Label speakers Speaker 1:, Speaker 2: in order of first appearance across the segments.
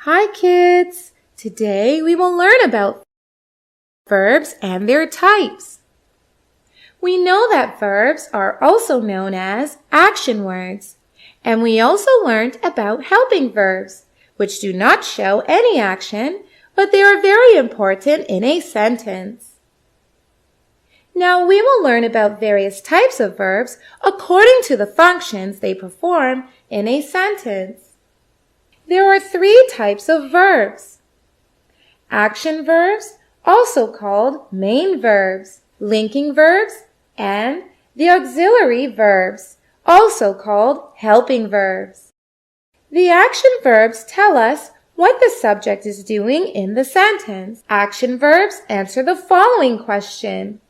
Speaker 1: Hi kids! Today we will learn about verbs and their types. We know that verbs are also known as action words, and we also learned about helping verbs, which do not show any action, but they are very important in a sentence. Now we will learn about various types of verbs according to the functions they perform in a sentence. There are three types of verbs. Action verbs, also called main verbs, linking verbs, and the auxiliary verbs, also called helping verbs. The action verbs tell us what the subject is doing in the sentence. Action verbs answer the following question.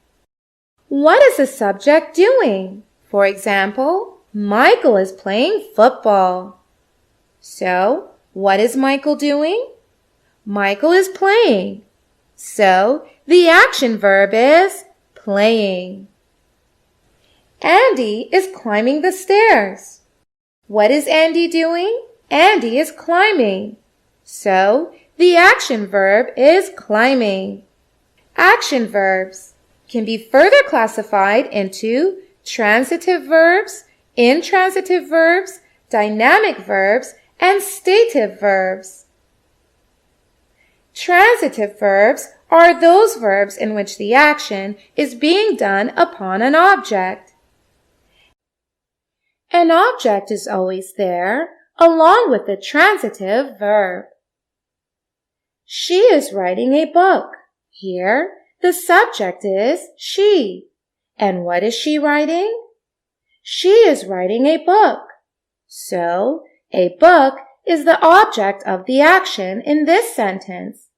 Speaker 1: What is the subject doing? For example, Michael is playing football. So, what is Michael doing? Michael is playing. So, the action verb is playing. Andy is climbing the stairs. What is Andy doing? Andy is climbing. So, the action verb is climbing. Action verbs can be further classified into transitive verbs, intransitive verbs, dynamic verbs, and stative verbs. Transitive verbs are those verbs in which the action is being done upon an object. An object is always there, along with the transitive verb. She is writing a book. Here, the subject is she. And what is she writing? She is writing a book. So, a book is the object of the action in this sentence.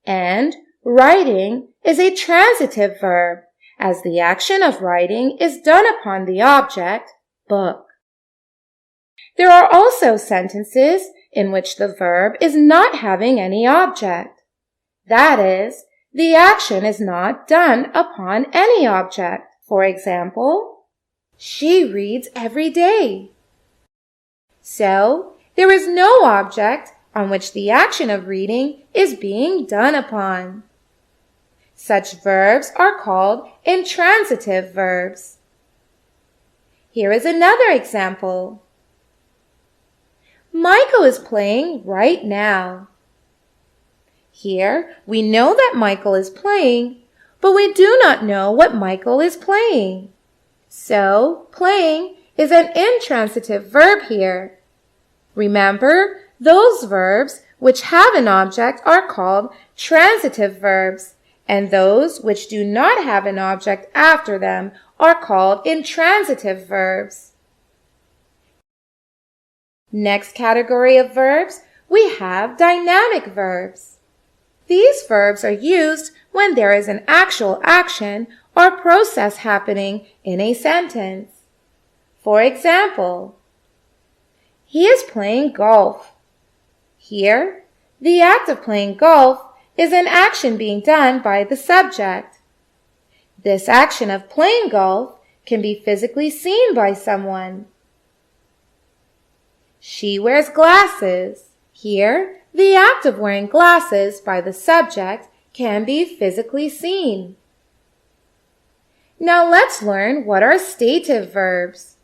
Speaker 1: And writing is a transitive verb, as the action of writing is done upon the object, book. There are also sentences in which the verb is not having any object. That is, the action is not done upon any object. For example, she reads every day. So, there is no object on which the action of reading is being done upon. Such verbs are called intransitive verbs. Here is another example. Michael is playing right now. Here, we know that Michael is playing, but we do not know what Michael is playing. So, playing is an intransitive verb here. Remember, those verbs which have an object are called transitive verbs, and those which do not have an object after them are called intransitive verbs. Next category of verbs, we have dynamic verbs. These verbs are used when there is an actual action or process happening in a sentence. For example, he is playing golf. Here, the act of playing golf is an action being done by the subject. This action of playing golf can be physically seen by someone. She wears glasses. Here, the act of wearing glasses by the subject can be physically seen. Now let's learn what are stative verbs.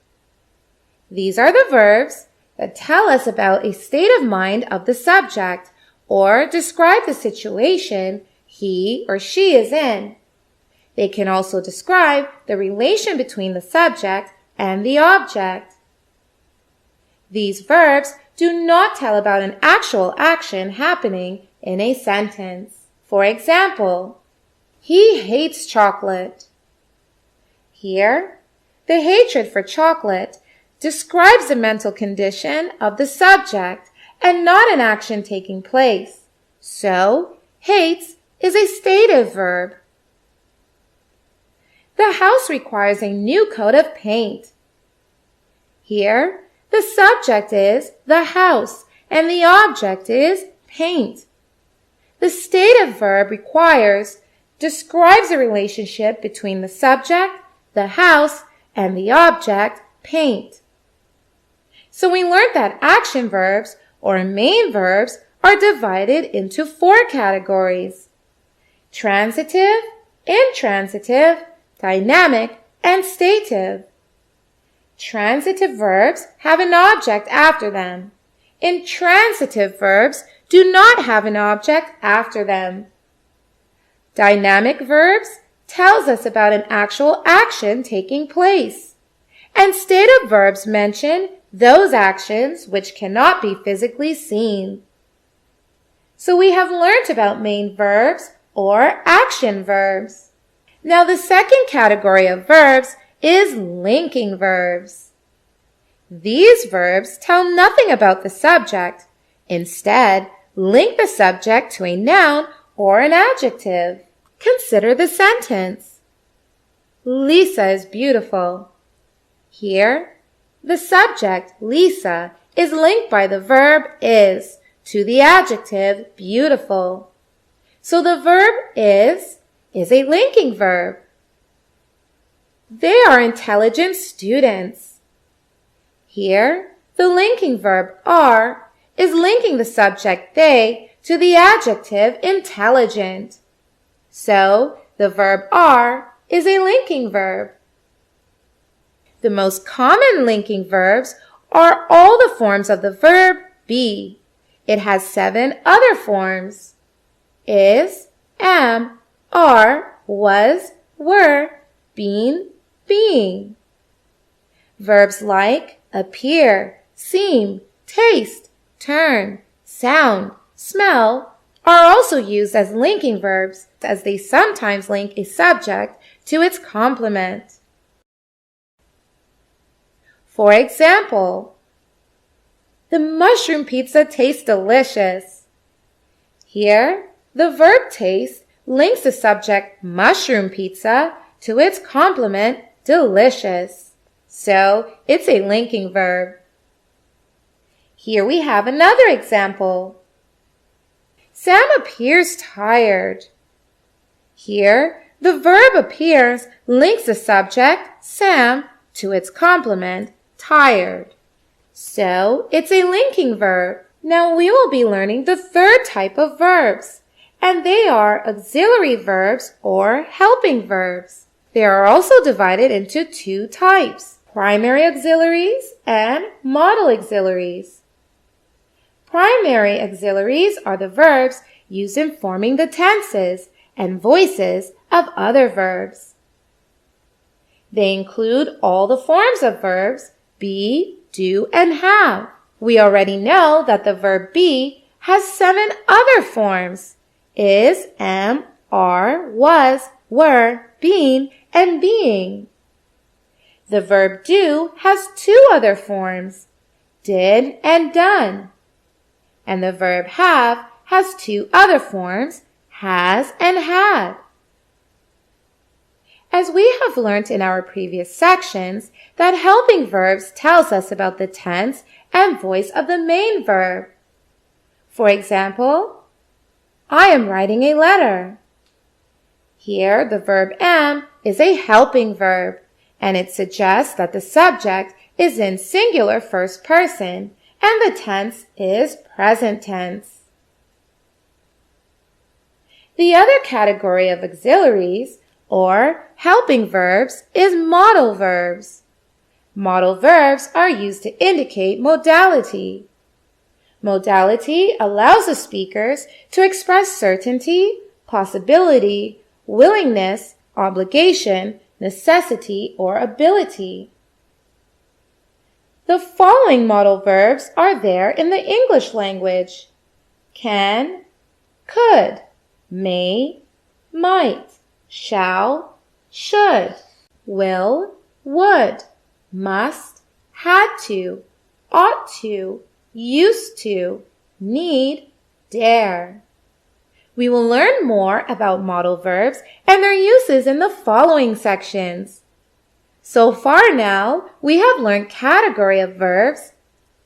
Speaker 1: These are the verbs that tell us about a state of mind of the subject or describe the situation he or she is in. They can also describe the relation between the subject and the object. These verbs do not tell about an actual action happening in a sentence. For example, he hates chocolate. Here, the hatred for chocolate describes the mental condition of the subject and not an action taking place. So, hates is a stative verb. The house requires a new coat of paint. Here, the subject is the house and the object is paint. The stative verb requires describes the relationship between the subject, the house, and the object, paint. So we learned that action verbs or main verbs are divided into 4 categories: transitive, intransitive, dynamic, and stative. Transitive verbs have an object after them. Intransitive verbs do not have an object after them. Dynamic verbs tells us about an actual action taking place. And stative verbs mention those actions which cannot be physically seen. So we have learnt about main verbs or action verbs. Now the second category of verbs is linking verbs. These verbs tell nothing about the subject. Instead, link the subject to a noun or an adjective. Consider the sentence. Lisa is beautiful. Here, the subject, Lisa, is linked by the verb is to the adjective beautiful. So the verb is a linking verb. They are intelligent students. Here, the linking verb are is linking the subject they to the adjective intelligent. So, the verb are is a linking verb. The most common linking verbs are all the forms of the verb be. It has 7 other forms: is, am, are, was, were, been, being. Verbs like appear, seem, taste, turn, sound, smell are also used as linking verbs, as they sometimes link a subject to its complement. For example, the mushroom pizza tastes delicious. Here, the verb taste links the subject mushroom pizza to its complement delicious. So, it's a linking verb. Here we have another example. Sam appears tired. Here, the verb appears links the subject, Sam, to its complement, tired. So, it's a linking verb. Now we will be learning the third type of verbs, and they are auxiliary verbs or helping verbs. They are also divided into 2 types: primary auxiliaries and modal auxiliaries. Primary auxiliaries are the verbs used in forming the tenses and voices of other verbs. They include all the forms of verbs be, do, and have. We already know that the verb be has 7 other forms: is, am, are, was, were, been, and being. The verb do has 2 other forms: did and done. And the verb have has 2 other forms: has and had. As we have learnt in our previous sections, that helping verbs tells us about the tense and voice of the main verb. For example, I am writing a letter. Here, the verb am is a helping verb, and it suggests that the subject is in singular first person and the tense is present tense. The other category of auxiliaries or helping verbs is modal verbs. Modal verbs are used to indicate modality. Modality allows the speakers to express certainty, possibility, willingness, obligation, necessity, or ability. The following modal verbs are there in the English language: can, could, may, might, shall, should, will, would, must, had to, ought to, used to, need, dare. We will learn more about modal verbs and their uses in the following sections. So far now, we have learned category of verbs,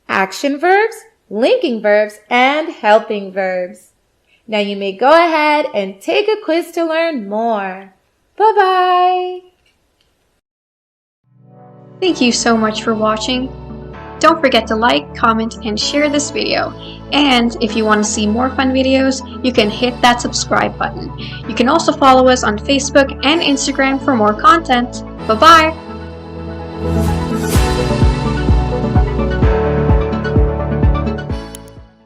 Speaker 1: action verbs, linking verbs, and helping verbs. Now you may go ahead and take a quiz to learn more. Bye-bye!
Speaker 2: Thank you so much for watching. Don't forget to like, comment, and share this video. And if you want to see more fun videos, you can hit that subscribe button. You can also follow us on Facebook and Instagram for more content. Bye-bye!